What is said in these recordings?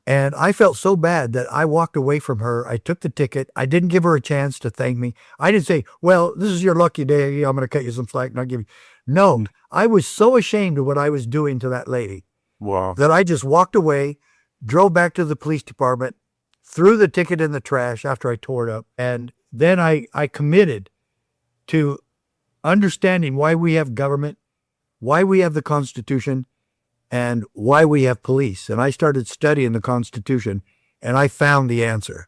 And I felt so bad that I walked away from her. I took the ticket. I didn't give her a chance to thank me. I didn't say, well, this is your lucky day. I'm going to cut you some slack and I'll give you. No, I was so ashamed of what I was doing to that lady Wow. that I just walked away, drove back to the police department, threw the ticket in the trash after I tore it up. And then I committed to understanding why we have government, why we have the Constitution, and why we have police. And I started studying the Constitution, and I found the answer.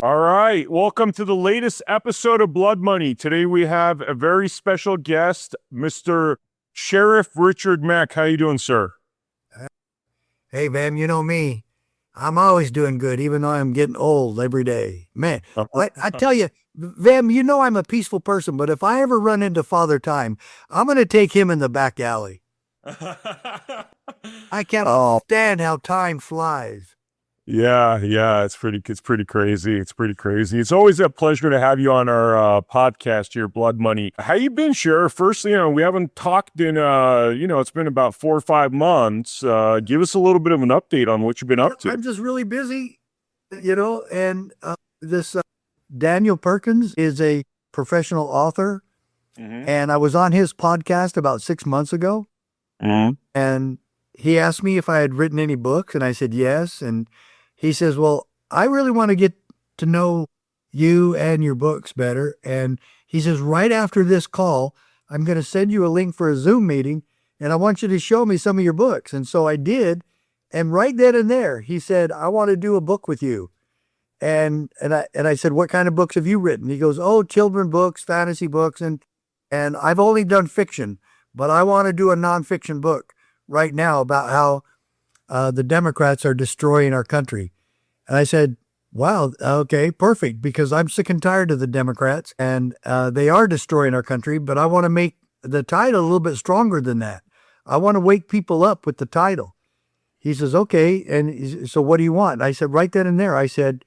All right. Welcome to the latest episode of Blood Money. Today we have a very special guest, Mr. Sheriff Richard Mack. How you doing, sir? Hey, Vem, you know me. I'm always doing good, even though I'm getting old every day. Man, I tell you, Vem, you know I'm a peaceful person, but if I ever run into Father Time, I'm going to take him in the back alley. I can't stand how time flies. Yeah, it's pretty crazy. It's pretty crazy. It's always a pleasure to have you on our podcast here, Blood Money. How you been, Sheriff? Firstly, we haven't talked in, it's been about 4 or 5 months. Give us a little bit of an update on what you've been up to. I'm just really busy, and this Daniel Perkins is a professional author, and I was on his podcast about 6 months ago, and he asked me if I had written any books, and I said yes, and he says, well, I really want to get to know you and your books better. And he says, right after this call, I'm going to send you a link for a Zoom meeting, and I want you to show me some of your books. And so I did. And right then and there, he said, I want to do a book with you. And I said, what kind of books have you written? He goes, oh, children books, fantasy books. And I've only done fiction, but I want to do a nonfiction book right now about how the Democrats are destroying our country. And I said, wow, okay, perfect, because I'm sick and tired of the Democrats, and they are destroying our country, but I want to make the title a little bit stronger than that. I want to wake people up with the title. He says, okay, and so what do you want? And I said, right then and there, I said,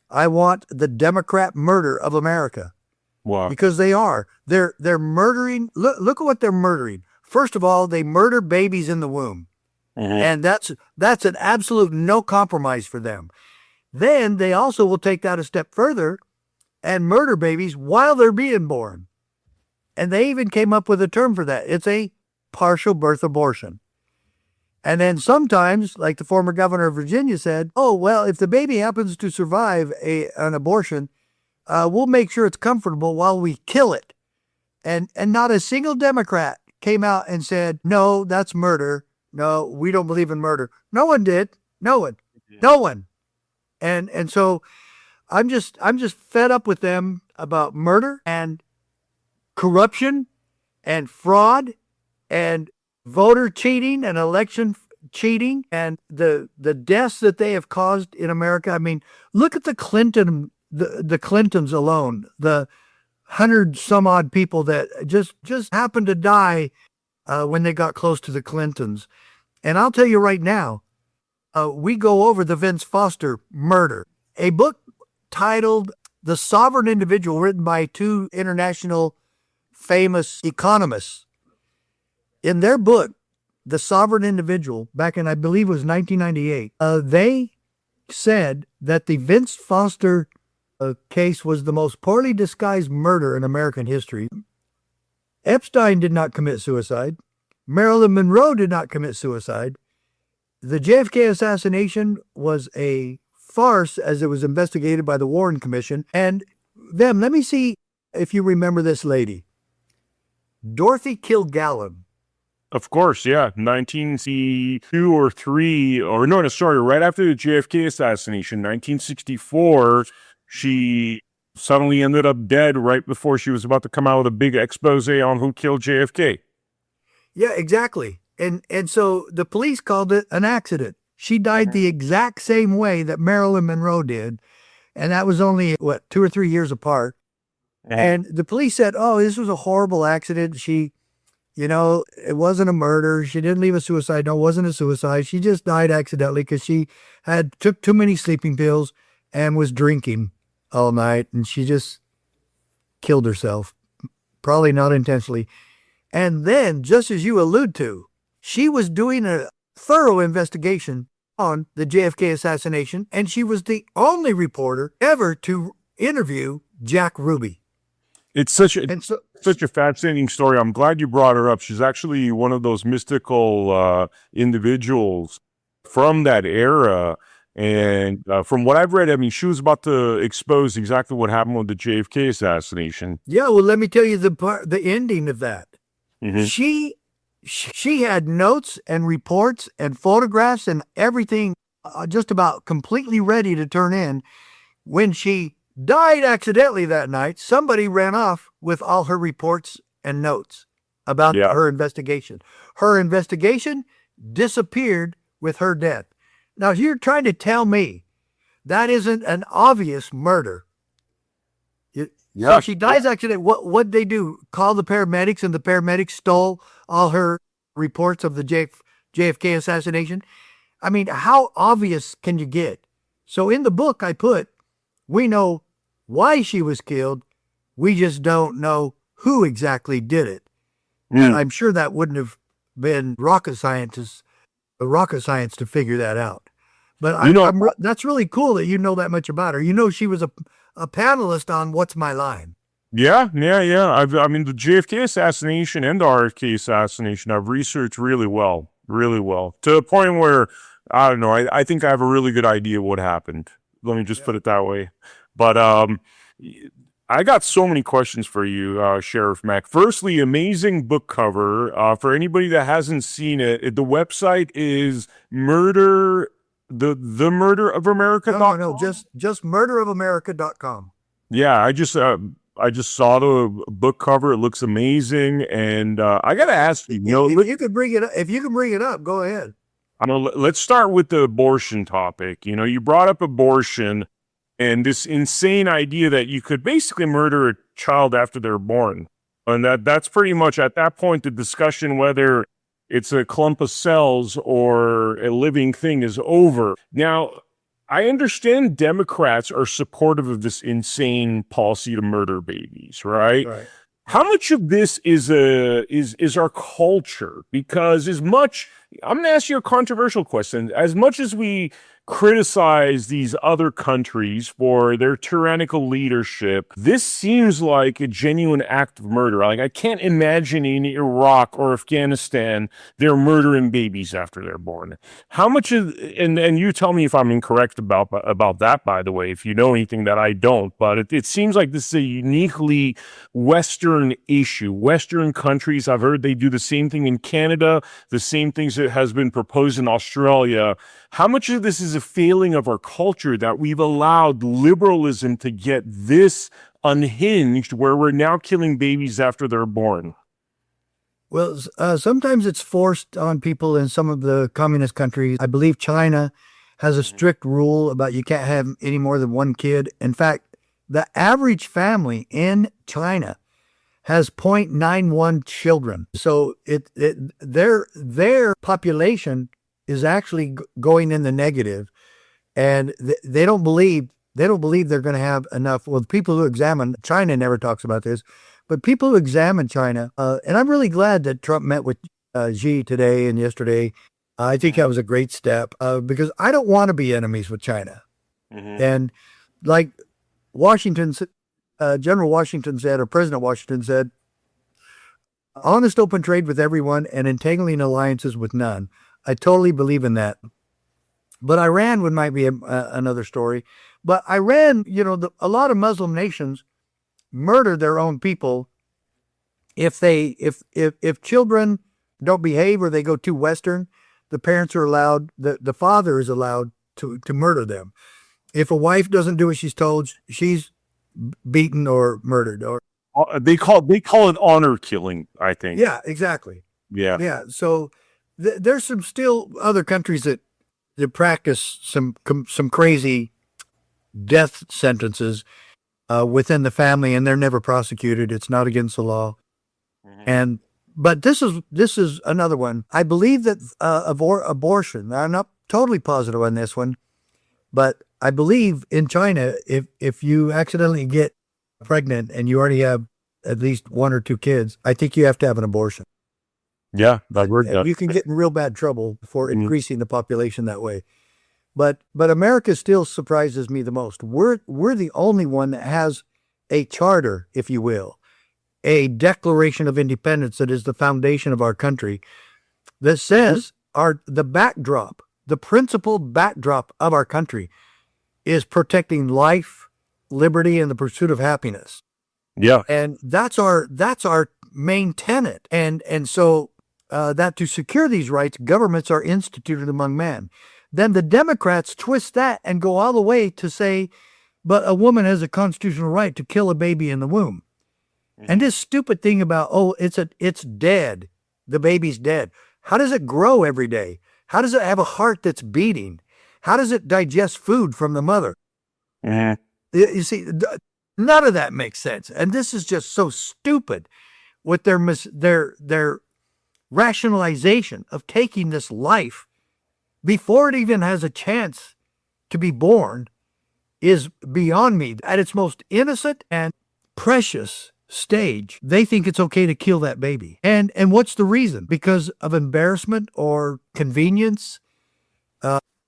I want the Democrat murder of America. Wow. Because they are. They're murdering. Look at what they're murdering. First of all, they murder babies in the womb. And that's an absolute no compromise for them. Then they also will take that a step further and murder babies while they're being born. And they even came up with a term for that. It's a partial birth abortion. And then sometimes, like the former governor of Virginia said, oh, well, if the baby happens to survive an abortion, we'll make sure it's comfortable while we kill it. And not a single Democrat came out and said, no, that's murder. No, we don't believe in murder. No one did. No one. And so I'm just fed up with them about murder and corruption and fraud and voter cheating and election cheating and the deaths that they have caused in America. I mean, look at the Clintons alone, the 100 some odd people that just happened to die when they got close to the Clintons. And I'll tell you right now, we go over the Vince Foster murder, a book titled The Sovereign Individual, written by 2 international famous economists. In their book, The Sovereign Individual, back in, I believe it was 1998, they said that the Vince Foster case was the most poorly disguised murder in American history. Epstein did not commit suicide. Marilyn Monroe did not commit suicide. The JFK assassination was a farce as it was investigated by the Warren Commission. And then, let me see if you remember this lady. Dorothy Kilgallen. Of course, yeah. 1962 or 3, or no, sorry, right after the JFK assassination, 1964, she suddenly ended up dead right before she was about to come out with a big expose on who killed JFK. Yeah, exactly. And so the police called it an accident. She died the exact same way that Marilyn Monroe did. And that was only, 2 or 3 years apart. And the police said, oh, this was a horrible accident. She it wasn't a murder. She didn't leave a suicide note. It wasn't a suicide. She just died accidentally because she took too many sleeping pills and was drinking all night, and she just killed herself, probably not intentionally. And then, just as you allude to, she was doing a thorough investigation on the JFK assassination, and she was the only reporter ever to interview Jack Ruby. It's such a fascinating story. I'm glad you brought her up. She's actually one of those mystical individuals from that era. And from what I've read, I mean, she was about to expose exactly what happened with the JFK assassination. Yeah, well, let me tell you the ending of that. Mm-hmm. She had notes and reports and photographs and everything just about completely ready to turn in. When she died accidentally that night, somebody ran off with all her reports and notes about her investigation. Her investigation disappeared with her death. Now, you're trying to tell me that isn't an obvious murder. So she dies accidentally. What'd they do? Call the paramedics, and the paramedics stole all her reports of the JFK assassination? I mean, how obvious can you get? So in the book I put, we know why she was killed. We just don't know who exactly did it. And I'm sure that wouldn't have been rocket science to figure that out. But that's really cool that you know that much about her. She was a panelist on What's My Line. Yeah. I mean, the JFK assassination and the RFK assassination I've researched really well, to the point where, I don't know, I think I have a really good idea what happened. Let me just put it that way. But I got so many questions for you, Sheriff Mack. Firstly, amazing book cover. For anybody that hasn't seen it, the website is the murder of America. No, just murderofamerica.com. Yeah, I just saw the book cover. It looks amazing, and I gotta ask you. If you can bring it up, go ahead. Let's start with the abortion topic. You brought up abortion and this insane idea that you could basically murder a child after they're born, and that's pretty much at that point the discussion whether it's a clump of cells or a living thing is over. Now, I understand Democrats are supportive of this insane policy to murder babies, right? Right. How much of this is our culture? Because I'm going to ask you a controversial question. As much as we criticize these other countries for their tyrannical leadership, this seems like a genuine act of murder. Like, I can't imagine in Iraq or Afghanistan they're murdering babies after they're born. How much of, and you tell me if I'm incorrect about that, by the way, if you know anything that I don't, but it seems like this is a uniquely Western issue. Western countries, I've heard they do the same thing in Canada, the same things that has been proposed in Australia. How much of this is a failing of our culture that we've allowed liberalism to get this unhinged where we're now killing babies after they're born? Well, sometimes it's forced on people in some of the communist countries. I believe China has a strict rule about you can't have any more than one kid. In fact, the average family in China has 0.91 children. So their population is actually going in the negative, and they don't believe they're going to have enough. Well, the people who examine China never talks about this, but people who examine China, and I'm really glad that Trump met with Xi today and yesterday. I think that was a great step because I don't want to be enemies with China. Mm-hmm. And like General Washington said, or President Washington said, honest open trade with everyone and entangling alliances with none. I totally believe in that. But Iran might be another story. But Iran, a lot of Muslim nations murder their own people if children don't behave or they go too Western. The parents are allowed, the father is allowed to murder them. If a wife doesn't do what she's told, she's beaten or murdered. Or they call it honor killing, I think. Yeah, exactly. Yeah. So there's some still other countries that practice some crazy death sentences within the family, and they're never prosecuted. It's not against the law. Mm-hmm. But this is another one. I believe that abortion. I'm not totally positive on this one, but I believe in China, if you accidentally get pregnant and you already have at least one or two kids, I think you have to have an abortion. Yeah, I've heard that. You can get in real bad trouble for increasing the population that way. But America still surprises me the most. We're the only one that has a charter, if you will, a Declaration of Independence that is the foundation of our country, that says the principal backdrop of our country is protecting life, liberty, and the pursuit of happiness. Yeah. And that's our main tenet. And so that to secure these rights, governments are instituted among men. Then the Democrats twist that and go all the way to say, but a woman has a constitutional right to kill a baby in the womb. And this stupid thing about, it's dead. The baby's dead. How does it grow every day? How does it have a heart that's beating? How does it digest food from the mother? You see, none of that makes sense. And this is just so stupid with their rationalization of taking this life before it even has a chance to be born is beyond me. At its most innocent and precious stage, they think it's okay to kill that baby. And what's the reason? Because of embarrassment or convenience?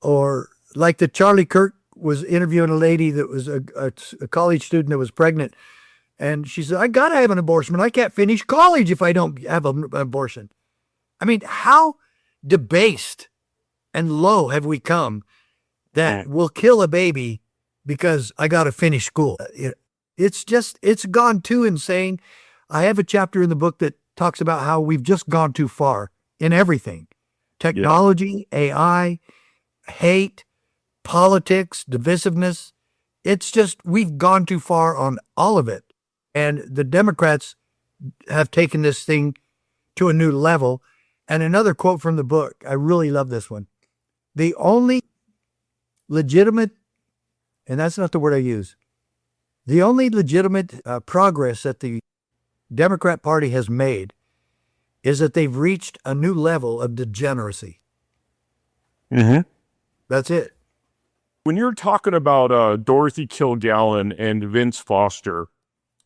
Or like the Charlie Kirk was interviewing a lady that was a college student that was pregnant. And she said, I got to have an abortion. I can't finish college if I don't have an abortion. I mean, how debased and low have we come that we'll kill a baby because I got to finish school? It's gone too insane. I have a chapter in the book that talks about how we've just gone too far in everything. Technology, AI, hate, politics, divisiveness. It's just, we've gone too far on all of it. And the Democrats have taken this thing to a new level. And another quote from the book, I really love this one. The only legitimate, and that's not the word I use, the only legitimate progress that the Democrat Party has made is that they've reached a new level of degeneracy. That's it. When you're talking about Dorothy Kilgallen and Vince Foster,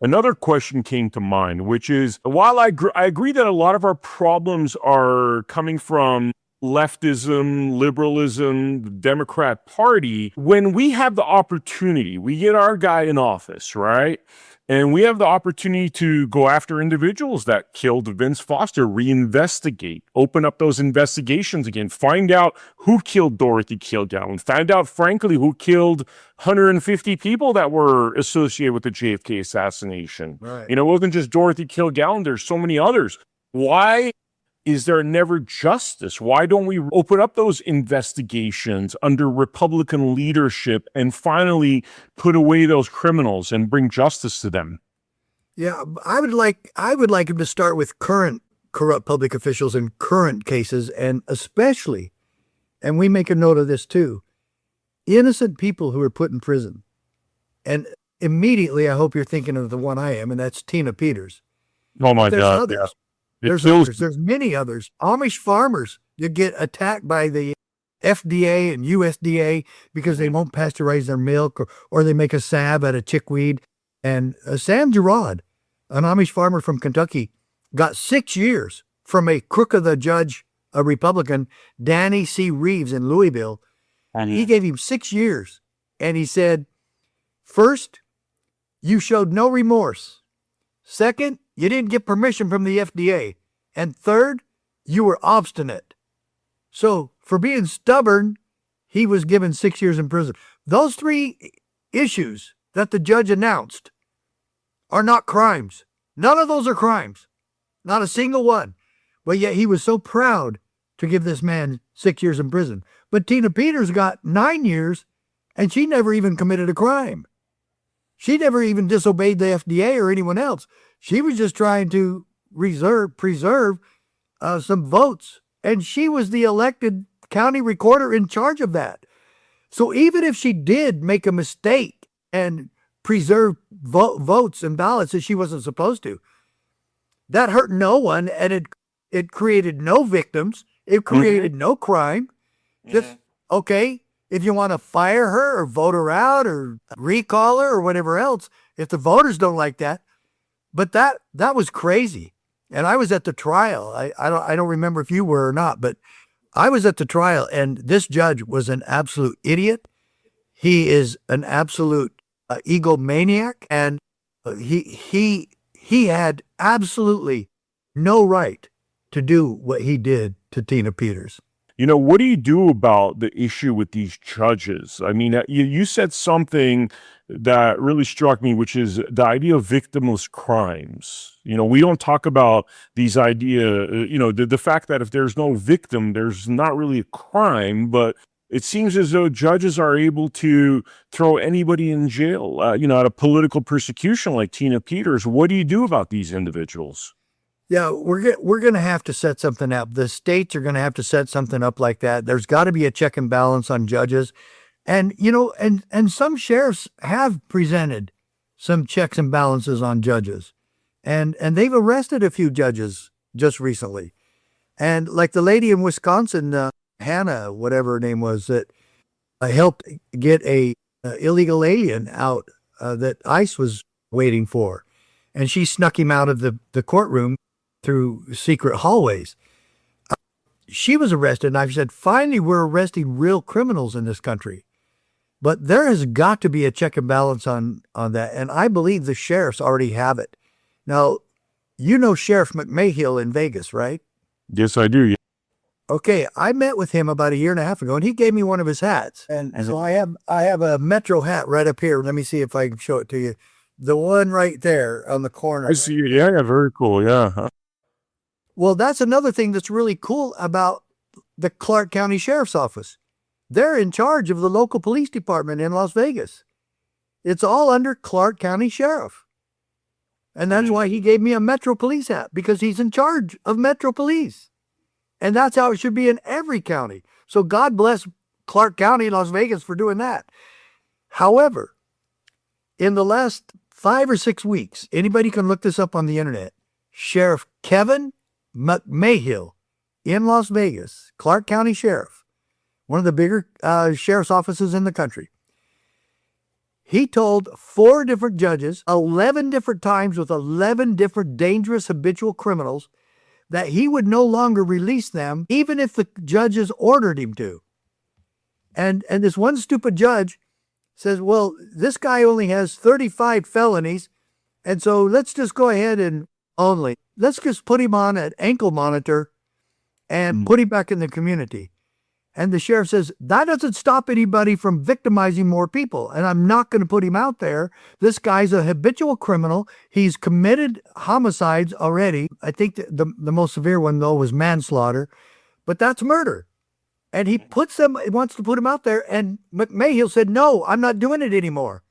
another question came to mind, which is, while I agree that a lot of our problems are coming from leftism, liberalism, the Democrat Party, when we have the opportunity, we get our guy in office, right? And we have the opportunity to go after individuals that killed Vince Foster, reinvestigate, open up those investigations again, find out who killed Dorothy Kilgallen, find out, frankly, who killed 150 people that were associated with the JFK assassination. Right. You know, it wasn't just Dorothy Kilgallen, there's so many others. Why is there never justice? Why don't we open up those investigations under Republican leadership and finally put away those criminals and bring justice to them? Yeah, I would like him to start with current corrupt public officials in current cases, and especially, and we make a note of this too, innocent people who are put in prison. And immediately, I hope you're thinking of the one I am, and that's Tina Peters. Oh my There's God! Others. Yeah. There's many others. Amish farmers that get attacked by the FDA and USDA because they won't pasteurize their milk, or they make a salve out of chickweed. And Sam Gerard, an Amish farmer from Kentucky, got 6 years from a crook of the judge, a Republican, Danny C. Reeves in Louisville. And he gave him 6 years. And he said, first, you showed no remorse. Second, you didn't get permission from the FDA. And third, you were obstinate. So for being stubborn, he was given 6 years in prison. Those three issues that the judge announced are not crimes. None of those are crimes. Not a single one. But yet he was so proud to give this man 6 years in prison. But Tina Peters got 9 years, and she never even committed a crime. She never even disobeyed the FDA or anyone else. She was just trying to preserve some votes. And she was the elected county recorder in charge of that. So even if she did make a mistake and preserve votes and ballots that she wasn't supposed to, that hurt no one, and it It created no victims. It created no crime. Just, okay, if you want to fire her or vote her out or recall her or whatever else, if the voters don't like that. But that was crazy. And I was at the trial. I don't remember if you were or not, but I was at the trial, and this judge was an absolute idiot. He is an absolute egomaniac, and he had absolutely no right to do what he did to Tina Peters. You know, what do you do about the issue with these judges? I mean, you said something that really struck me, which is the idea of victimless crimes. You know, we don't talk about these the fact that if there's no victim, there's not really a crime, but it seems as though judges are able to throw anybody in jail, out of political persecution like Tina Peters. What do you do about these individuals? Yeah, we're going to have to set something up. The states are going to have to set something up like that. There's got to be a check and balance on judges. And, and some sheriffs have presented some checks and balances on judges. And they've arrested a few judges just recently. And like the lady in Wisconsin, Hannah, whatever her name was, that helped get a illegal alien out that ICE was waiting for. And she snuck him out of the courtroom through secret hallways. She was arrested, and I've said, finally, we're arresting real criminals in this country. But there has got to be a check and balance on that, and I believe the sheriffs already have it. Now, you know Sheriff McMahill in Vegas, right? Yes, I do. Yeah. Okay, I met with him about a year and a half ago, and he gave me one of his hats. And so I have a Metro hat right up here. Let me see if I can show it to you. The one right there on the corner. I see it. Yeah, very cool. Yeah. Well, that's another thing that's really cool about the Clark County Sheriff's Office. They're in charge of the local police department in Las Vegas. It's all under Clark County Sheriff. And that's why he gave me a Metro Police hat, because he's in charge of Metro Police. And that's how it should be in every county. So God bless Clark County, Las Vegas for doing that. However, in the last 5 or 6 weeks, anybody can look this up on the internet, Sheriff Kevin McMahill in Las Vegas, Clark County Sheriff, one of the bigger sheriff's offices in the country. He told 4 different judges, 11 different times with 11 different dangerous habitual criminals, that he would no longer release them, even if the judges ordered him to. And this one stupid judge says, well, this guy only has 35 felonies, and so let's just go ahead and let's just put him on an ankle monitor and put him back in the community. And the sheriff says, that doesn't stop anybody from victimizing more people, and I'm not going to put him out there. This guy's a habitual criminal. He's committed homicides already. I think the most severe one, though, was manslaughter, but that's murder. And he wants to put him out there, and McMahill said, no, I'm not doing it anymore.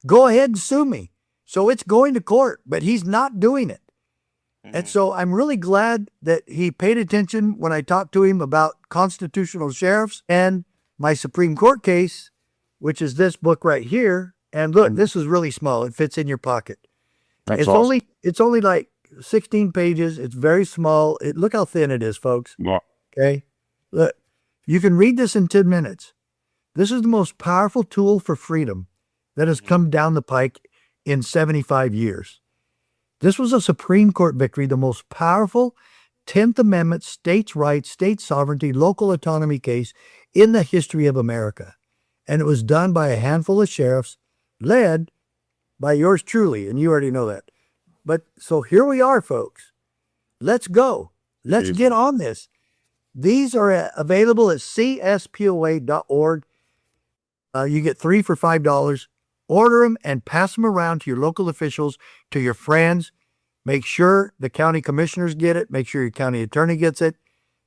Go ahead and sue me. So it's going to court, but he's not doing it. And so I'm really glad that he paid attention when I talked to him about constitutional sheriffs and my Supreme Court case, which is this book right here. And look, this is really small. It fits in your pocket. That's awesome. It's only like 16 pages. It's very small. Look how thin it is, folks. Yeah. Okay. Look, you can read this in 10 minutes. This is the most powerful tool for freedom that has come down the pike in 75 years. This was a Supreme Court victory, the most powerful 10th Amendment, states' rights, state sovereignty, local autonomy case in the history of America. And it was done by a handful of sheriffs, led by yours truly, and you already know that. But so here we are, folks. Let's go. Let's get on this. These are available at cspoa.org. You get 3 for $5. Order them and pass them around to your local officials, to your friends. Make sure the county commissioners get it. Make sure your county attorney gets it.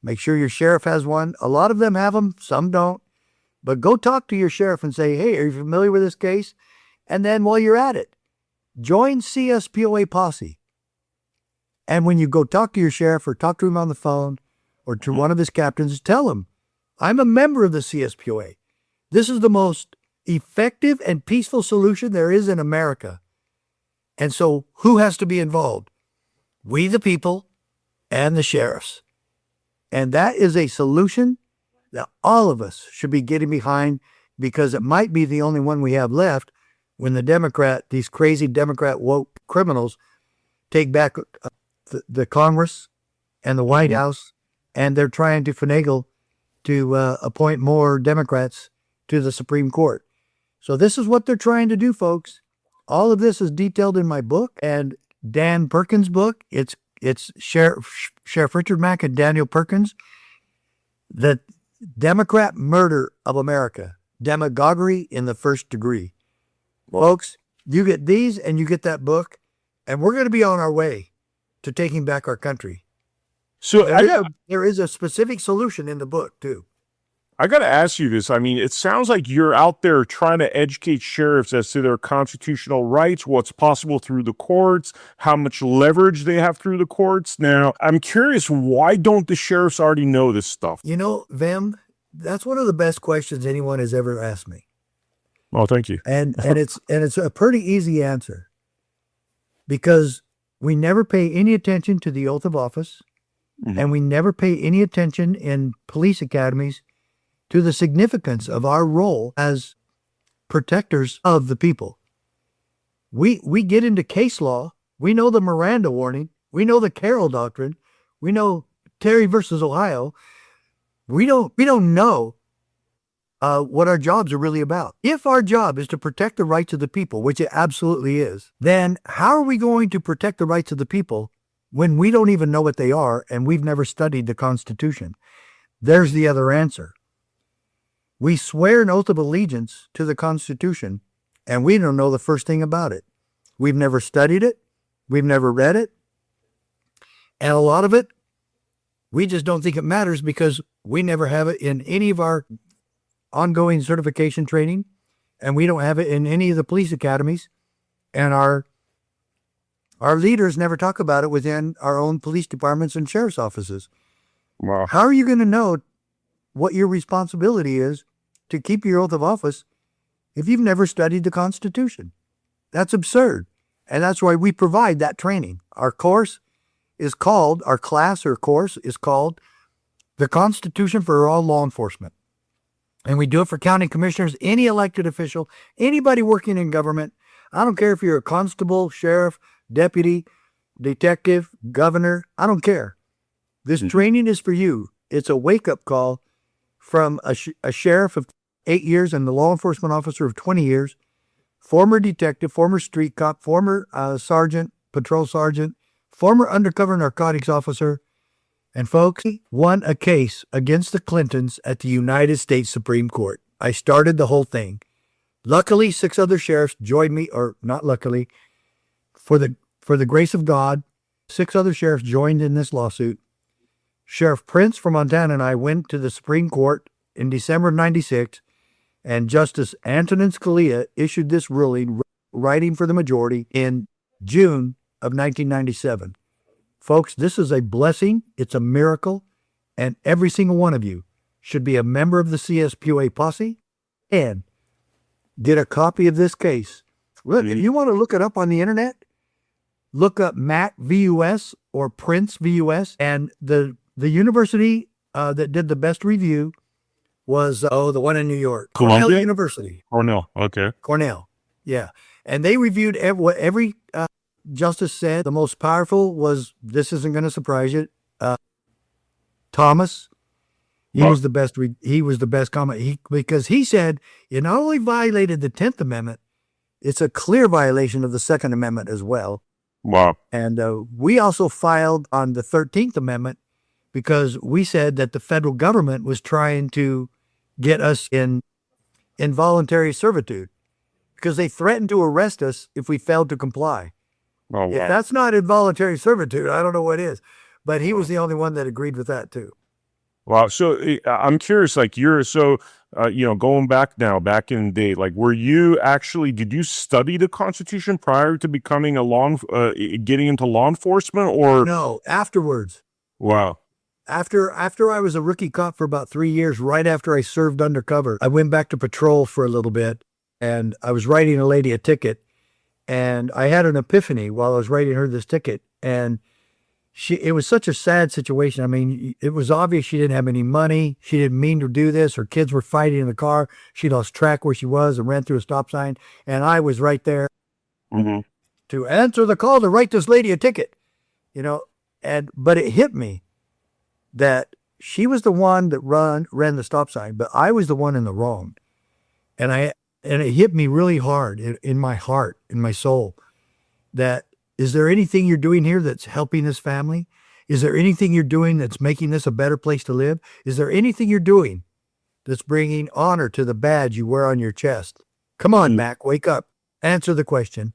Make sure your sheriff has one. A lot of them have them. Some don't. But go talk to your sheriff and say, hey, are you familiar with this case? And then while you're at it, join CSPOA Posse. And when you go talk to your sheriff or talk to him on the phone or to one of his captains, tell him, I'm a member of the CSPOA. This is the most effective and peaceful solution there is in America. And so who has to be involved? We the people, and the sheriffs. And that is a solution that all of us should be getting behind, because it might be the only one we have left when these crazy Democrat woke criminals take back the Congress and the White House, and they're trying to finagle to appoint more Democrats to the Supreme Court. So this is what they're trying to do, folks. All of this is detailed in my book and Dan Perkins' book. It's Sheriff Richard Mack and Daniel Perkins, The Democrat Murder of America, Demagoguery in the First Degree. Folks, you get these and you get that book, and we're going to be on our way to taking back our country. So there is a specific solution in the book, too. I got to ask you this. I mean, it sounds like you're out there trying to educate sheriffs as to their constitutional rights, what's possible through the courts, how much leverage they have through the courts. Now, I'm curious, why don't the sheriffs already know this stuff? You know, Vem, that's one of the best questions anyone has ever asked me. Oh, thank you. And it's a pretty easy answer, because we never pay any attention to the oath of office, and we never pay any attention in police academies to the significance of our role as protectors of the people. We get into case law. We know the Miranda warning. We know the Carroll Doctrine. We know Terry versus Ohio. We don't know what our jobs are really about. If our job is to protect the rights of the people, which it absolutely is, then how are we going to protect the rights of the people when we don't even know what they are and we've never studied the Constitution? There's the other answer. We swear an oath of allegiance to the Constitution, and we don't know the first thing about it. We've never studied it. We've never read it. And a lot of it, we just don't think it matters because we never have it in any of our ongoing certification training, and we don't have it in any of the police academies, and our leaders never talk about it within our own police departments and sheriff's offices. Wow. How are you going to know what your responsibility is to keep your oath of office if you've never studied the Constitution? That's absurd. And that's why we provide that training. Our class is called The Constitution for All Law Enforcement. And we do it for county commissioners, any elected official, anybody working in government. I don't care if you're a constable, sheriff, deputy, detective, governor. I don't care. This training is for you. It's a wake-up call from a sheriff of 8 years and the law enforcement officer of 20 years, former detective, former street cop, former sergeant, patrol sergeant, former undercover narcotics officer, and folks, won a case against the Clintons at the United States Supreme Court. I started the whole thing. Luckily, 6 other sheriffs joined me, or not luckily, for the grace of God, 6 other sheriffs joined in this lawsuit. Sheriff Printz from Montana and I went to the Supreme Court in December of 96, and Justice Antonin Scalia issued this ruling, writing for the majority, in June of 1997. Folks, this is a blessing. It's a miracle, and every single one of you should be a member of the CSPOA posse and get a copy of this case. Look, if you want to look it up on the internet, look up Mack VUS or Printz VUS, and the university that did the best review was the one in New York, Cornell University. Cornell, okay. Cornell, yeah. And they reviewed what every justice said. The most powerful was, this isn't going to surprise you, Thomas. He was the best. He was the best comment because he said it not only violated the 10th Amendment, it's a clear violation of the Second Amendment as well. Wow. And we also filed on the 13th Amendment because we said that the federal government was trying to get us in involuntary servitude because they threatened to arrest us if we failed to comply. Oh, wow. If that's not involuntary servitude, I don't know what is. But he was the only one that agreed with that too. Wow. So I'm curious, like going back in the day, like did you study the Constitution prior to becoming getting into law enforcement or? No, afterwards. Wow. After I was a rookie cop for about 3 years, right after I served undercover, I went back to patrol for a little bit and I was writing a lady a ticket and I had an epiphany while I was writing her this ticket. And it was such a sad situation. I mean, it was obvious she didn't have any money. She didn't mean to do this. Her kids were fighting in the car. She lost track where she was and ran through a stop sign. And I was right there to answer the call to write this lady a ticket, you know. But it hit me that she was the one that ran the stop sign, but I was the one in the wrong. And it hit me really hard in my heart, in my soul, that is there anything you're doing here that's helping this family? Is there anything you're doing that's making this a better place to live? Is there anything you're doing that's bringing honor to the badge you wear on your chest? Come on, Mac, wake up. Answer the question.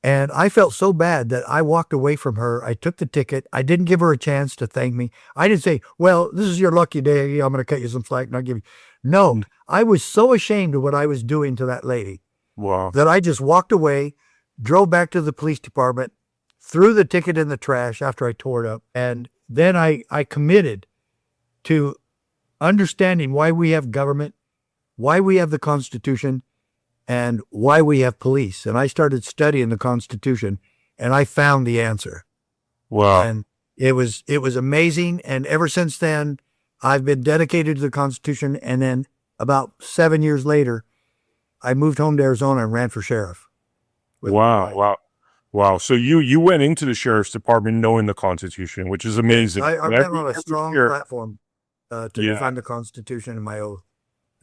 And I felt so bad that I walked away from her. I took the ticket. I didn't give her a chance to thank me. I didn't say, well, this is your lucky day. I'm going to cut you some slack and I'll give you. No, I was so ashamed of what I was doing to that lady. Wow. That I just walked away, drove back to the police department, threw the ticket in the trash after I tore it up. And then I committed to understanding why we have government, why we have the Constitution, and why we have police. And I started studying the Constitution, and I found the answer. Wow. And it was amazing. And ever since then, I've been dedicated to the Constitution. And then about 7 years later, I moved home to Arizona and ran for sheriff. Wow. So you went into the sheriff's department knowing the Constitution, which is amazing. I went on a strong platform to defend the Constitution and my oath.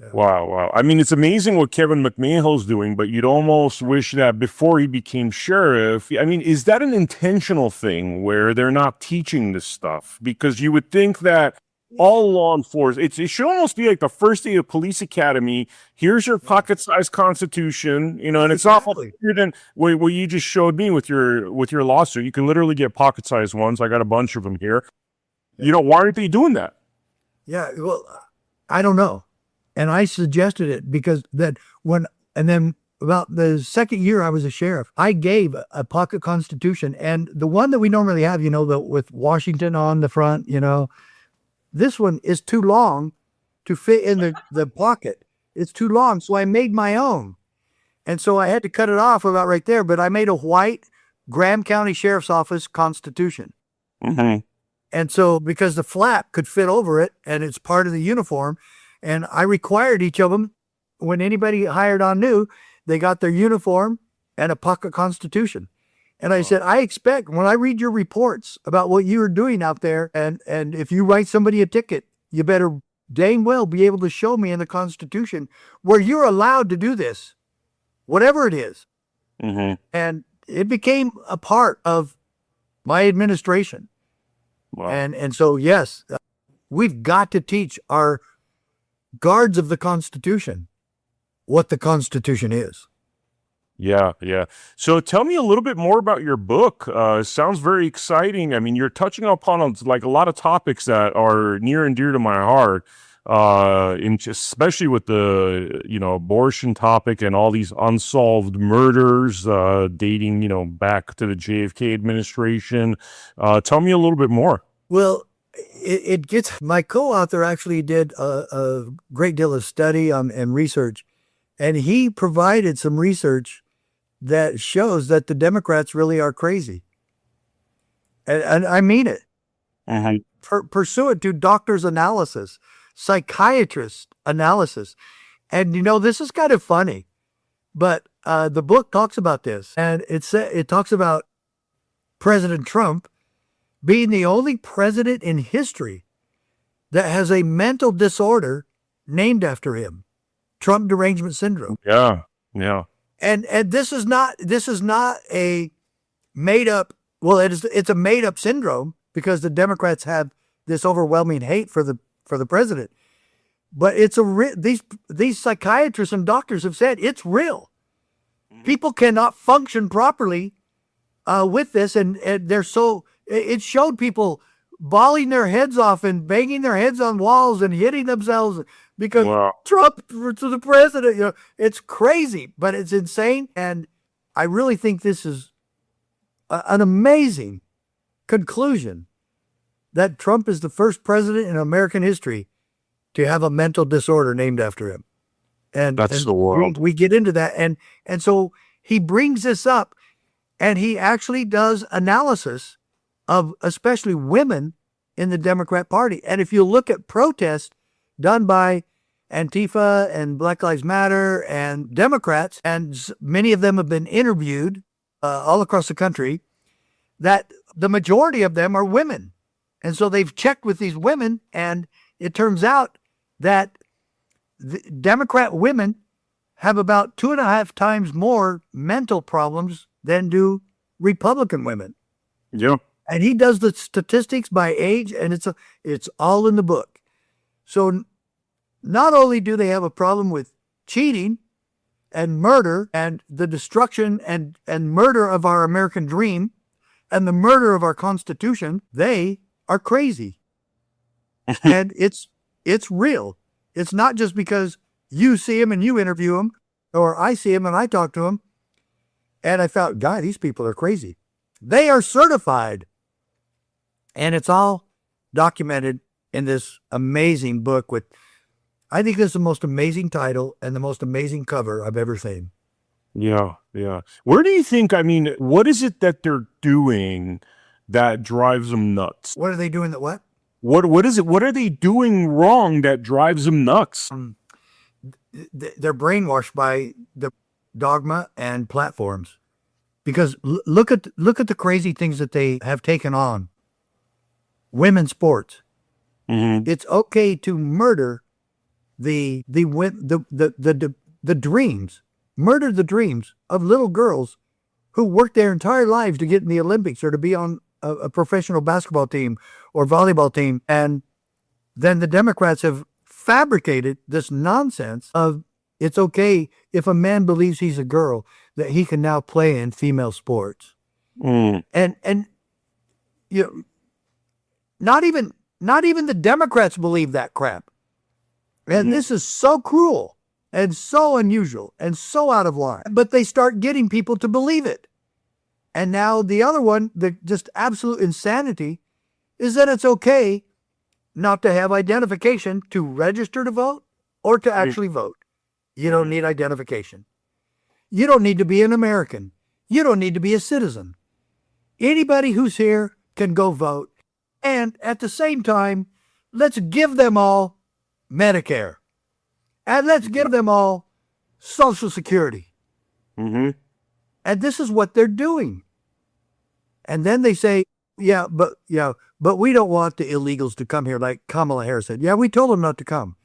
Yeah. Wow. I mean, it's amazing what Kevin McMahon's doing, but you'd almost wish that before he became sheriff. I mean, is that an intentional thing where they're not teaching this stuff? Because you would think that all law enforcement, it should almost be like the first day of police academy. Here's your pocket-sized Constitution, you know, and it's awful than what you just showed me with your lawsuit. You can literally get pocket-sized ones. I got a bunch of them here. You know, why aren't they doing that? Yeah, well, I don't know. And I suggested it because then about the second year I was a sheriff, I gave a pocket Constitution, and the one that we normally have, you know, with Washington on the front, you know, this one is too long to fit in the pocket. It's too long. So I made my own. And so I had to cut it off about right there, but I made a white Graham County Sheriff's Office Constitution. And so because the flap could fit over it and it's part of the uniform, and I required each of them, when anybody hired on new, they got their uniform and a pocket Constitution. And I said, I expect when I read your reports about what you are doing out there, and if you write somebody a ticket, you better dang well be able to show me in the Constitution where you're allowed to do this, whatever it is. And it became a part of my administration. Wow. And so, yes, we've got to teach our guards of the Constitution what the Constitution is. Yeah. So tell me a little bit more about your book. Sounds very exciting. I mean, you're touching upon like a lot of topics that are near and dear to my heart, especially with the, you know, abortion topic and all these unsolved murders dating, you know, back to the JFK administration. Tell me a little bit more. Well, it gets, my co-author actually did a great deal of study and research, and he provided some research that shows that the Democrats really are crazy. And I mean it. Pursuant to doctors' analysis, psychiatrists' analysis. And, you know, this is kind of funny, but the book talks about this, and it talks about President Trump being the only president in history that has a mental disorder named after him, Trump derangement syndrome. Yeah. And this is not a made up. Well, it's a made up syndrome because the Democrats have this overwhelming hate for the president. But it's these psychiatrists and doctors have said it's real. People cannot function properly with this, and they're so. It showed people bawling their heads off and banging their heads on walls and hitting themselves because Trump to the president. You know, it's crazy, but it's insane. And I really think this is an amazing conclusion that Trump is the first president in American history to have a mental disorder named after him. And that's the world. We get into that. And so he brings this up, and he actually does analysis of especially women in the Democrat Party. And if you look at protests done by Antifa and Black Lives Matter and Democrats, and many of them have been interviewed all across the country, that the majority of them are women. And so they've checked with these women, and it turns out that the Democrat women have about 2.5 times more mental problems than do Republican women. Yeah. And he does the statistics by age, and it's all in the book. So not only do they have a problem with cheating and murder and the destruction and murder of our American dream and the murder of our Constitution, they are crazy. And it's real. It's not just because you see him and you interview him, or I see him and I talk to him, and I felt, God, these people are crazy. They are certified. And it's all documented in this amazing book with, I think this is the most amazing title and the most amazing cover I've ever seen. Yeah, yeah. Where do you think, what is it that they're doing that drives them nuts? What are they doing that what? What is it? What are they doing wrong that drives them nuts? They're brainwashed by the dogma and platforms. Because look at the crazy things that they have taken on. Women's sports. Mm-hmm. It's okay to murder the dreams, murder the dreams of little girls who worked their entire lives to get in the Olympics or to be on a professional basketball team or volleyball team. And then the Democrats have fabricated this nonsense of it's okay if a man believes he's a girl that he can now play in female sports. Mm. And you know, not even the Democrats believe that crap. And this is so cruel and so unusual and so out of line. But they start getting people to believe it. And now the other one, the just absolute insanity, is that it's okay not to have identification to register to vote or to actually vote. You don't need identification. You don't need to be an American. You don't need to be a citizen. Anybody who's here can go vote. And at the same time, let's give them all Medicare. And let's give them all Social Security. Mm-hmm. And this is what they're doing. And then they say, but we don't want the illegals to come here, like Kamala Harris said. Yeah, we told them not to come.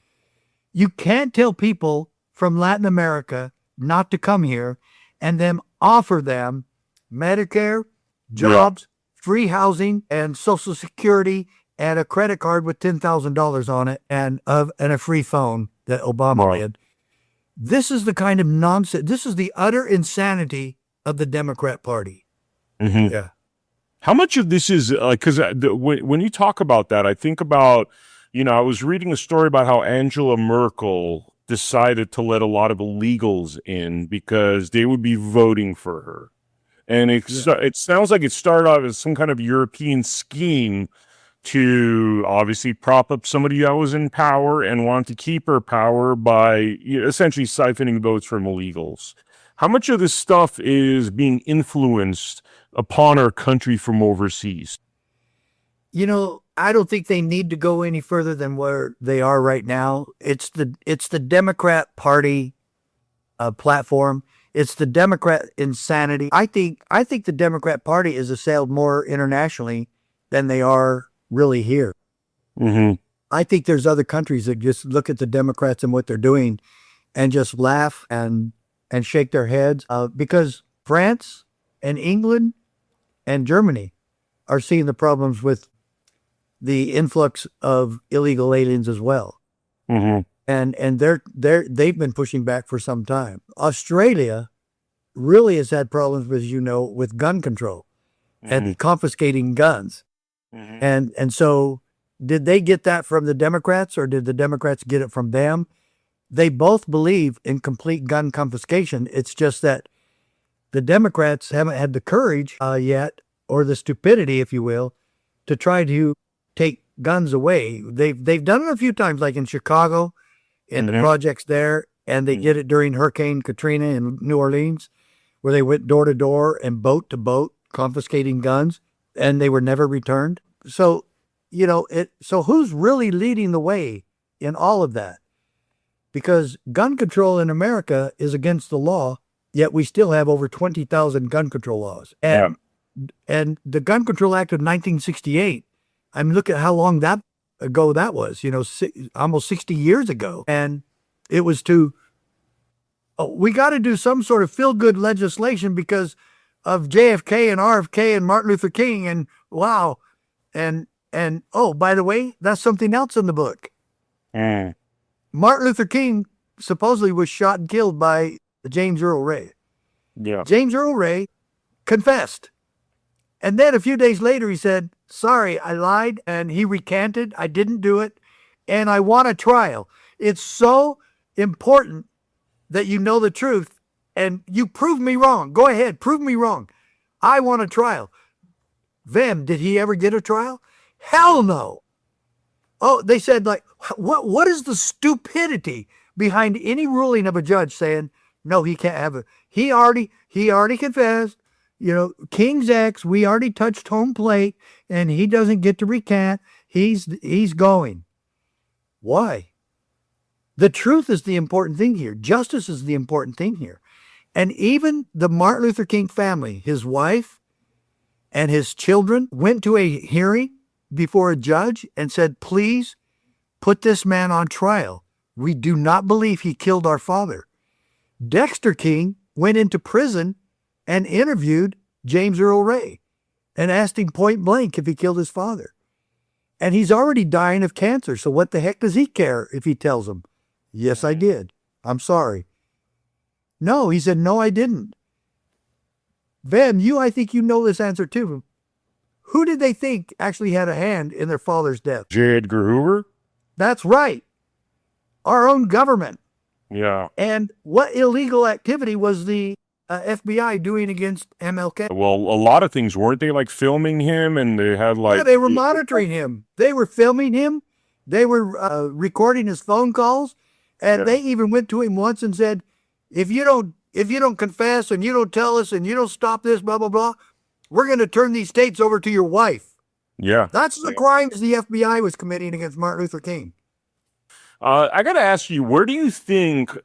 You can't tell people from Latin America not to come here and then offer them Medicare, jobs, free housing, and Social Security, and a credit card with $10,000 on it, and a free phone that Obama had. This is the kind of nonsense. This is the utter insanity of the Democrat Party. Mm-hmm. Yeah. How much of this is because when you talk about that, I think about, I was reading a story about how Angela Merkel decided to let a lot of illegals in because they would be voting for her. And it sounds like it started off as some kind of European scheme to obviously prop up somebody that was in power and want to keep her power by essentially siphoning votes from illegals. How much of this stuff is being influenced upon our country from overseas? I don't think they need to go any further than where they are right now. It's the Democrat Party platform. It's the Democrat insanity. I think the Democrat Party is assailed more internationally than they are really here. Mm-hmm. I think there's other countries that just look at the Democrats and what they're doing and just laugh and shake their heads because France and England and Germany are seeing the problems with the influx of illegal aliens as well. Mm-hmm. And they've been pushing back for some time. Australia really has had problems with gun control and confiscating guns. Mm-hmm. And so did they get that from the Democrats or did the Democrats get it from them? They both believe in complete gun confiscation. It's just that the Democrats haven't had the courage yet, or the stupidity, if you will, to try to take guns away. They've done it a few times, like in Chicago, in the projects there, and they did it during Hurricane Katrina in New Orleans, where they went door to door and boat to boat, confiscating guns. and they were never returned. So, so who's really leading the way in all of that? Because gun control in America is against the law, yet we still have over 20,000 gun control laws. And the Gun Control Act of 1968, I mean, look at how long ago that was, almost 60 years ago. And it was we got to do some sort of feel-good legislation because of JFK and RFK and Martin Luther King, and wow. And oh, by the way, that's something else in the book. Martin Luther King supposedly was shot and killed by James Earl Ray. Yeah. James Earl Ray confessed. And then a few days later, he said, sorry, I lied. And he recanted. I didn't do it. And I want a trial. It's so important that you know the truth and you prove me wrong. Go ahead, prove me wrong. I want a trial. Vem, did he ever get a trial? Hell no. Oh, they said, like, what is the stupidity behind any ruling of a judge saying, no, he can't have it. He already confessed. King's X, we already touched home plate, and he doesn't get to recant. He's going. Why? The truth is the important thing here. Justice is the important thing here. And even the Martin Luther King family, his wife and his children, went to a hearing before a judge and said, please put this man on trial. We do not believe he killed our father. Dexter King went into prison and interviewed James Earl Ray and asked him point blank if he killed his father. And he's already dying of cancer, so what the heck does he care if he tells him, yes, I did. I'm sorry. No, he said, no, I didn't. Vem, I think you know this answer too. Who did they think actually had a hand in their father's death? J. Edgar Hoover? That's right. Our own government. Yeah. And what illegal activity was the FBI doing against MLK? Well, a lot of things, weren't they, like filming him, and they had like... Yeah, they were monitoring him. They were filming him. They were recording his phone calls. And they even went to him once and said, if you don't confess and you don't tell us and you don't stop this, blah, blah, blah, we're going to turn these states over to your wife. Yeah. That's the crimes the FBI was committing against Martin Luther King. I got to ask you, where do you think,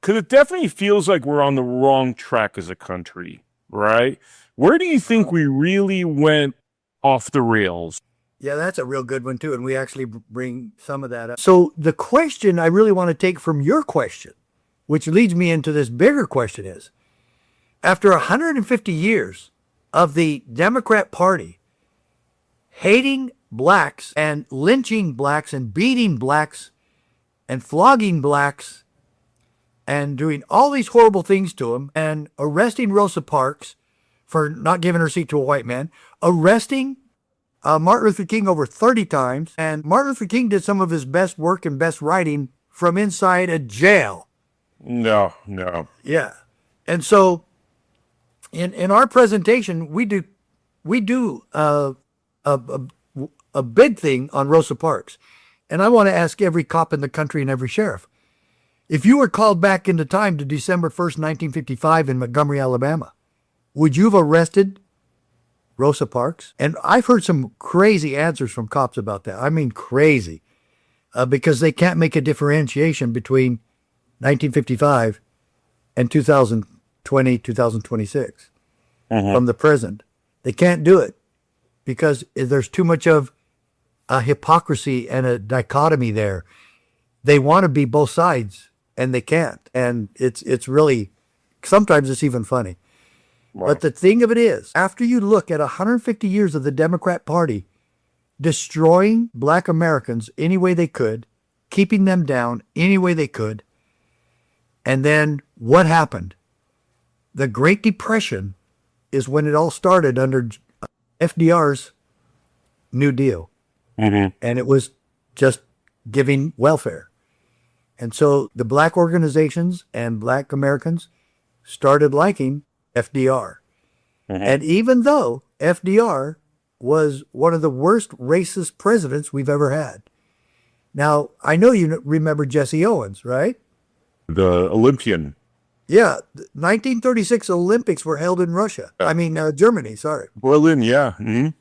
because it definitely feels like we're on the wrong track as a country, right? Where do you think we really went off the rails? Yeah, that's a real good one too, and we actually bring some of that up. So the question I really want to take from your question, which leads me into this bigger question, is, after 150 years of the Democrat Party hating blacks and lynching blacks and beating blacks and flogging blacks and doing all these horrible things to them and arresting Rosa Parks for not giving her seat to a white man, arresting Martin Luther King over 30 times, and Martin Luther King did some of his best work and best writing from inside a jail. No. Yeah. And so in our presentation, we do a big thing on Rosa Parks. And I want to ask every cop in the country and every sheriff, if you were called back into time to December 1st, 1955 in Montgomery, Alabama, would you have arrested Rosa Parks? And I've heard some crazy answers from cops about that. I mean, crazy, because they can't make a differentiation between 1955 and 2020, 2026 from the present. They can't do it because there's too much of a hypocrisy and a dichotomy there. They want to be both sides and they can't. And it's really, sometimes it's even funny. Wow. But the thing of it is, after you look at 150 years of the Democrat Party destroying black Americans any way they could, keeping them down any way they could, and then what happened? The Great Depression is when it all started under FDR's New Deal. And it was just giving welfare. And so the black organizations and black Americans started liking FDR. And even though FDR was one of the worst racist presidents we've ever had. Now, I know you remember Jesse Owens, right? The Olympian. Yeah, the 1936 Olympics were held in Russia. Yeah. I mean, Germany. Sorry. Berlin, yeah.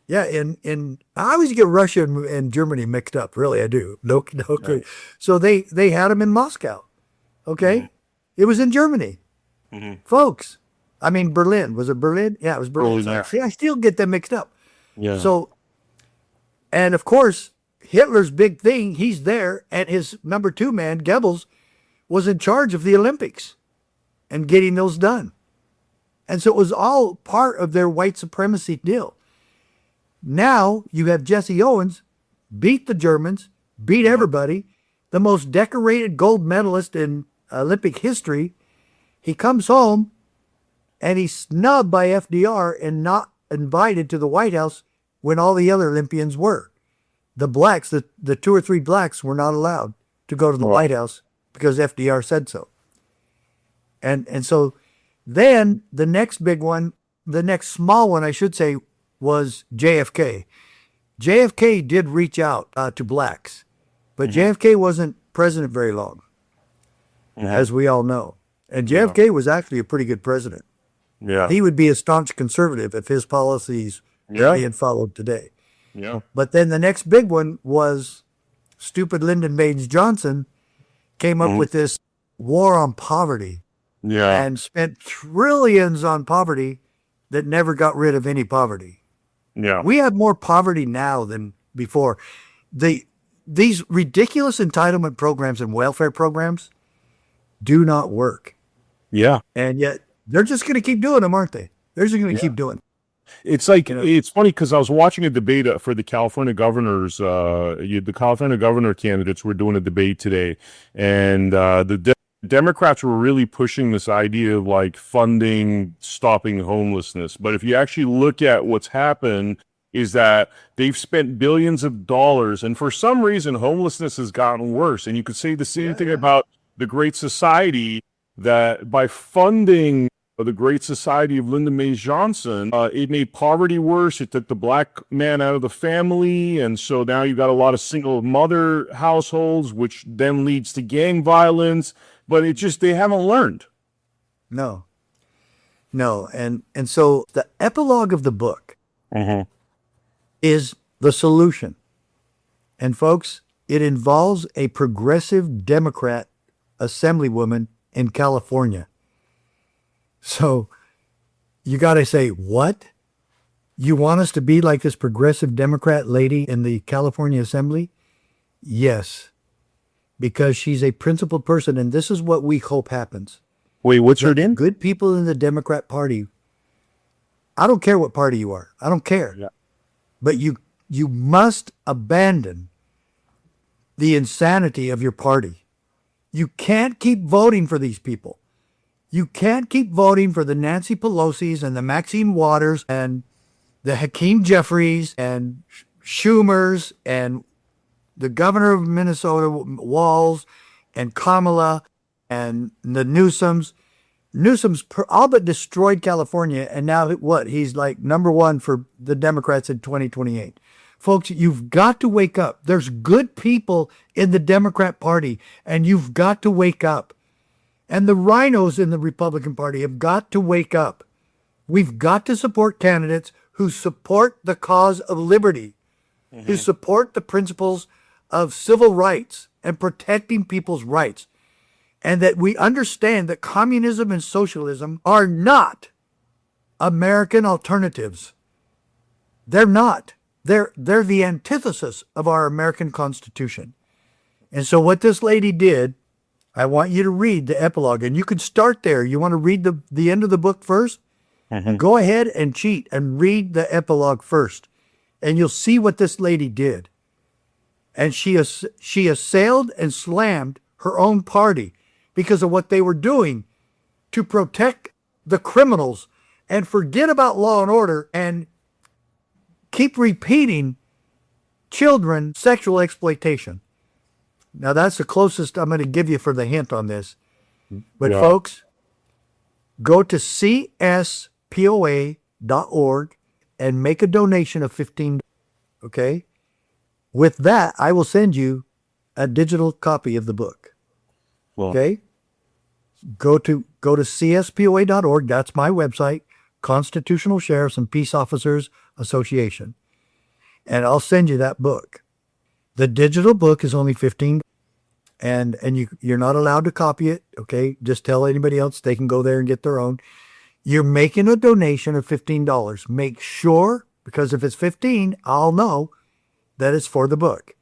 Yeah, in I always get Russia and Germany mixed up. Really, I do. No, no. Yeah. So they had them in Moscow. Okay, it was in Germany, folks. I mean, Berlin. Was it Berlin? Yeah, it was Berlin. Berlin, yeah. See, I still get them mixed up. Yeah. So, and of course, Hitler's big thing. He's there, and his number two man, Goebbels, was in charge of the Olympics and getting those done. And so it was all part of their white supremacy deal. Now you have Jesse Owens beat the Germans, beat everybody, the most decorated gold medalist in Olympic history. He comes home and he's snubbed by FDR and not invited to the White House when all the other Olympians were. The blacks, the two or three blacks were not allowed to go to the White House because FDR said so. And so then the next big one, the next small one, I should say, was JFK. JFK did reach out to blacks, but JFK wasn't president very long, as we all know. And JFK was actually a pretty good president. Yeah. He would be a staunch conservative if his policies were being followed today. Yeah. But then the next big one was stupid Lyndon Baines Johnson came up with this war on poverty. Yeah. And spent trillions on poverty that never got rid of any poverty. Yeah. We have more poverty now than before. These ridiculous entitlement programs and welfare programs do not work. Yeah. And yet they're just going to keep doing them, aren't they? They're just going to keep doing them. It's like, it's funny because I was watching a debate for the California governors, the California governor candidates were doing a debate today, and the Democrats were really pushing this idea of like funding stopping homelessness. But if you actually look at what's happened is that they've spent billions of dollars, and for some reason homelessness has gotten worse. And you could say the same thing about the Great Society, that by funding the Great Society of Lyndon Baines Johnson, it made poverty worse. It took the black man out of the family. And so now you've got a lot of single mother households, which then leads to gang violence. But it just, they haven't learned. No. And so the epilogue of the book is the solution. And folks, it involves a progressive Democrat assemblywoman in California. So you got to say, what? You want us to be like this progressive Democrat lady in the California Assembly? Yes, because she's a principled person, and this is what we hope happens. Wait, what's her name? Good people in the Democrat Party. I don't care what party you are. I don't care. Yeah. But you must abandon the insanity of your party. You can't keep voting for these people. You can't keep voting for the Nancy Pelosi's and the Maxine Waters and the Hakeem Jeffries and Schumers and the governor of Minnesota, Walz, and Kamala and the Newsoms. Newsom's all but destroyed California, and now what? He's like number one for the Democrats in 2028. Folks, you've got to wake up. There's good people in the Democrat Party, and you've got to wake up. And the rhinos in the Republican Party have got to wake up. We've got to support candidates who support the cause of liberty, who support the principles of civil rights and protecting people's rights. And that we understand that communism and socialism are not American alternatives. They're not. They're the antithesis of our American Constitution. And so what this lady did, I want you to read the epilogue, and you can start there. You want to read the end of the book first? Go ahead and cheat and read the epilogue first, and you'll see what this lady did. And she assailed and slammed her own party because of what they were doing to protect the criminals and forget about law and order and keep repeating children sexual exploitation. Now, that's the closest I'm going to give you for the hint on this. But folks, go to cspoa.org and make a donation of $15. Okay? With that, I will send you a digital copy of the book. Well, okay? go to CSPOA.org. That's my website, Constitutional Sheriffs and Peace Officers Association. And I'll send you that book. The digital book is only $15, and you're not allowed to copy it, okay? Just tell anybody else they can go there and get their own. You're making a donation of $15. Make sure, because if it's $15, I'll know that it's for the book.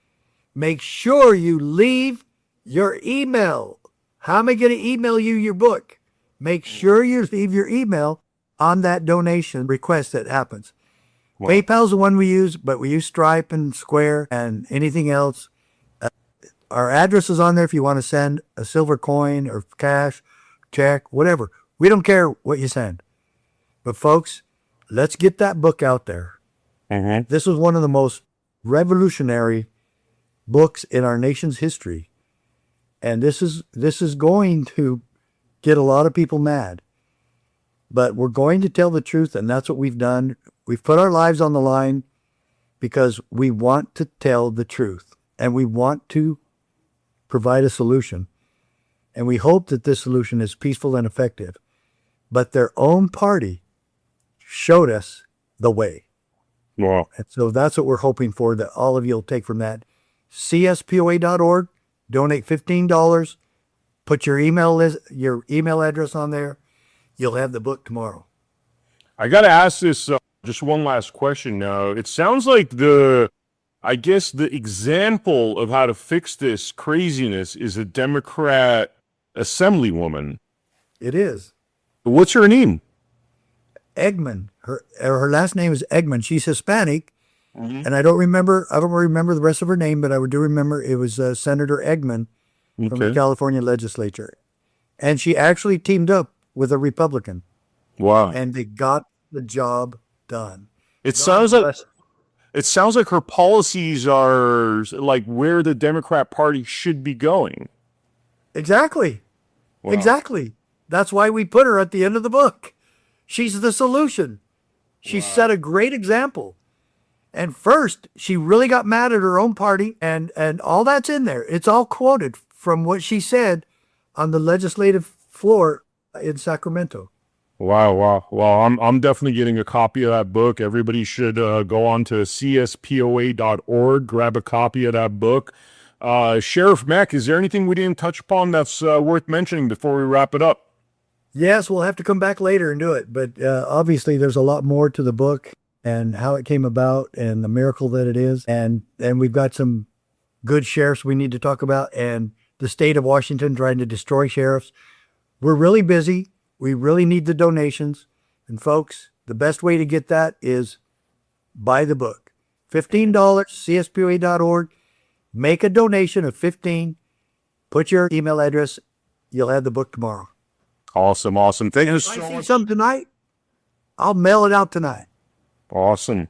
Make sure you leave your email. How am I going to email you your book? Make sure you leave your email on that donation request that happens. Wow. PayPal's the one we use, but we use Stripe and Square and anything else. Our address is on there if you want to send a silver coin or cash, check, whatever. We don't care what you send. But folks, let's get that book out there. Mm-hmm. This was one of the most revolutionary books in our nation's history. And this is going to get a lot of people mad. But we're going to tell the truth, and that's what we've done. We've put our lives on the line because we want to tell the truth, and we want to provide a solution. And we hope that this solution is peaceful and effective. But their own party showed us the way. Wow. And so that's what we're hoping for, that all of you will take from that. CSPOA.org, donate $15, put your email address on there. You'll have the book tomorrow. I got to ask this, just one last question now. It sounds like the example of how to fix this craziness is a Democrat assemblywoman. It is. What's her name? Eggman. Her last name is Eggman. She's Hispanic, and I don't remember the rest of her name, but I do remember it was Senator Eggman from the California legislature, and she actually teamed up with a Republican. Wow! And they got the job done. It sounds like her policies are like where the Democrat Party should be going. Exactly. Wow. Exactly. That's why we put her at the end of the book. She's the solution. She set a great example. And first, she really got mad at her own party, and all that's in there. It's all quoted from what she said on the legislative floor in Sacramento. Wow. Well, I'm definitely getting a copy of that book. Everybody should go on to CSPOA.org, grab a copy of that book. Sheriff Mack, is there anything we didn't touch upon that's worth mentioning before we wrap it up? Yes, we'll have to come back later and do it. But obviously, there's a lot more to the book and how it came about and the miracle that it is. And we've got some good sheriffs we need to talk about, and the state of Washington trying to destroy sheriffs. We're really busy. We really need the donations. And folks, the best way to get that is buy the book. $15, CSPOA.org. Make a donation of $15. Put your email address. You'll have the book tomorrow. Awesome. Thank you so much. If I see something tonight, I'll mail it out tonight. Awesome.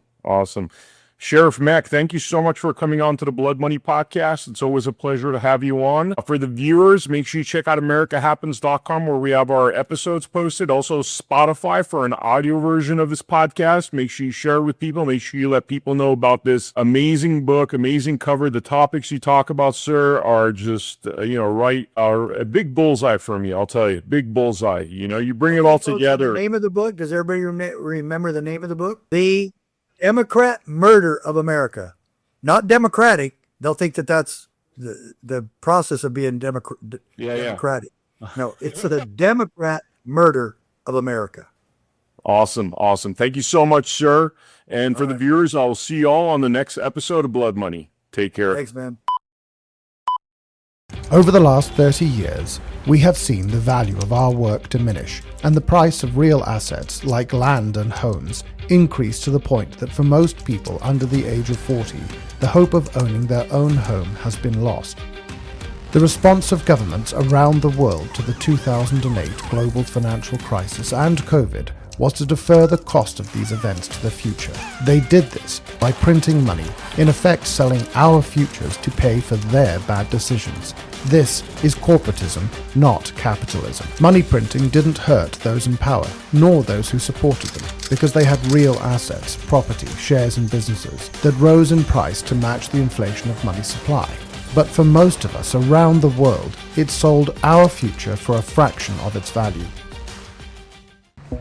Sheriff Mack, thank you so much for coming on to the Blood Money Podcast. It's always a pleasure to have you on. For the viewers, make sure you check out AmericaHappens.com where we have our episodes posted. Also Spotify for an audio version of this podcast. Make sure you share it with people. Make sure you let people know about this amazing book, amazing cover. The topics you talk about, sir, are just, are a big bullseye for me, I'll tell you. Big bullseye. You bring it all together. The name of the book, does everybody remember the name of the book? The Democrat Murder of America. Not democratic. They'll think that that's the process of being democratic. No, it's the Democrat Murder of America. Awesome. Thank you so much, sir. And for the viewers, I will see you all on the next episode of Blood Money. Take care. Thanks, man. Over the last 30 years, we have seen the value of our work diminish and the price of real assets like land and homes increase to the point that for most people under the age of 40, the hope of owning their own home has been lost. The response of governments around the world to the 2008 global financial crisis and COVID was to defer the cost of these events to the future. They did this by printing money, in effect selling our futures to pay for their bad decisions. This is corporatism, not capitalism. Money printing didn't hurt those in power, nor those who supported them, because they had real assets, property, shares in businesses that rose in price to match the inflation of money supply. But for most of us around the world, it sold our future for a fraction of its value.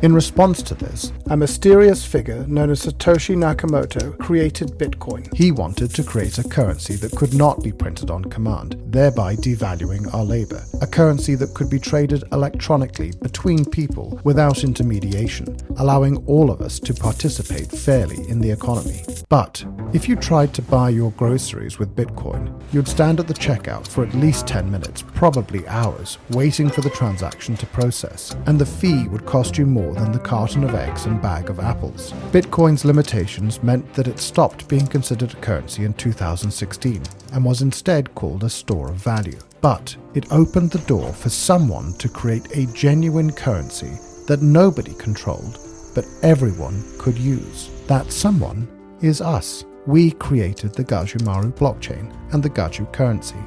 In response to this, a mysterious figure known as Satoshi Nakamoto created Bitcoin. He wanted to create a currency that could not be printed on command, thereby devaluing our labor. A currency that could be traded electronically between people without intermediation, allowing all of us to participate fairly in the economy. But if you tried to buy your groceries with Bitcoin, you'd stand at the checkout for at least 10 minutes, probably hours, waiting for the transaction to process, and the fee would cost you more than the carton of eggs and bag of apples. Bitcoin's limitations meant that it stopped being considered a currency in 2016 and was instead called a store of value. But it opened the door for someone to create a genuine currency that nobody controlled, but everyone could use. That someone is us. We created the Gajumaru blockchain and the Gaju currency.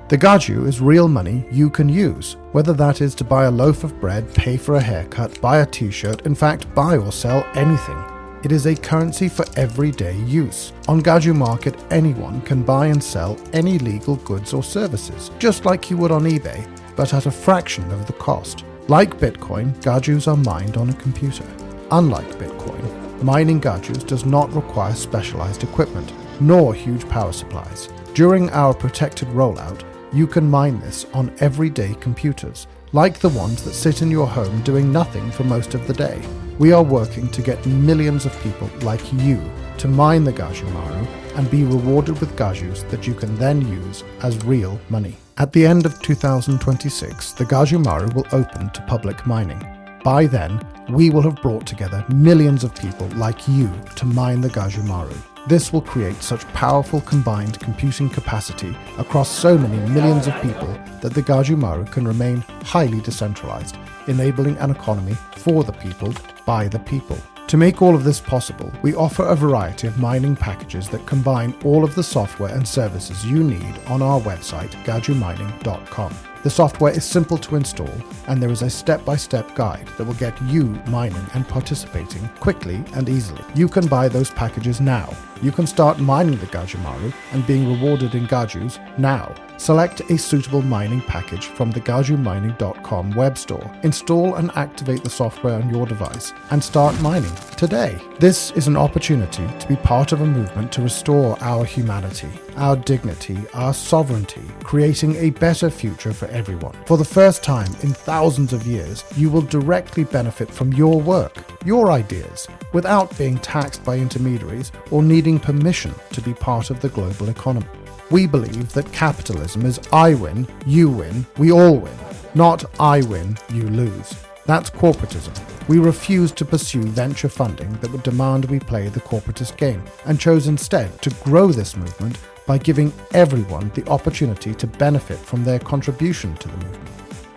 The Gaju is real money you can use, whether that is to buy a loaf of bread, pay for a haircut, buy a t-shirt, in fact buy or sell anything. It is a currency for everyday use. On Gaju Market, anyone can buy and sell any legal goods or services, just like you would on eBay, but at a fraction of the cost. Like Bitcoin, Gajus are mined on a computer. Unlike Bitcoin, mining Gajus does not require specialized equipment, nor huge power supplies. During our protected rollout, you can mine this on everyday computers, like the ones that sit in your home doing nothing for most of the day. We are working to get millions of people like you to mine the Gajumaru and be rewarded with Gajus that you can then use as real money. At the end of 2026, the Gajumaru will open to public mining. By then, we will have brought together millions of people like you to mine the Gajumaru. This will create such powerful combined computing capacity across so many millions of people that the Gajumaru can remain highly decentralized, enabling an economy for the people, by the people. To make all of this possible, we offer a variety of mining packages that combine all of the software and services you need on our website, gajumining.com. The software is simple to install, and there is a step-by-step guide that will get you mining and participating quickly and easily. You can buy those packages now. You can start mining the Gajumaru and being rewarded in Gajus now. Select a suitable mining package from the gajumining.com web store. Install and activate the software on your device and start mining today. This is an opportunity to be part of a movement to restore our humanity, our dignity, our sovereignty, creating a better future for everyone. For the first time in thousands of years, you will directly benefit from your work, your ideas, without being taxed by intermediaries or needing permission to be part of the global economy. We believe that capitalism is I win, you win, we all win, not I win, you lose. That's corporatism. We refuse to pursue venture funding that would demand we play the corporatist game, and chose instead to grow this movement by giving everyone the opportunity to benefit from their contribution to the movement.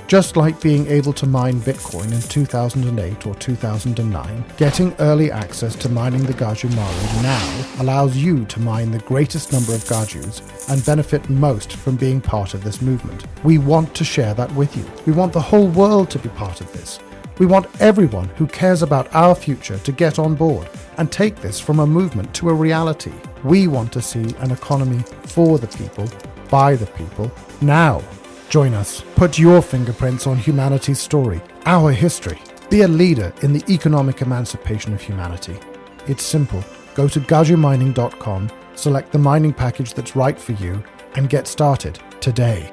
Just like being able to mine Bitcoin in 2008 or 2009, getting early access to mining the Gajumaru now allows you to mine the greatest number of Gajus and benefit most from being part of this movement. We want to share that with you. We want the whole world to be part of this. We want everyone who cares about our future to get on board and take this from a movement to a reality. We want to see an economy for the people, by the people, now. Join us. Put your fingerprints on humanity's story, our history. Be a leader in the economic emancipation of humanity. It's simple. Go to gajumining.com, select the mining package that's right for you, and get started today.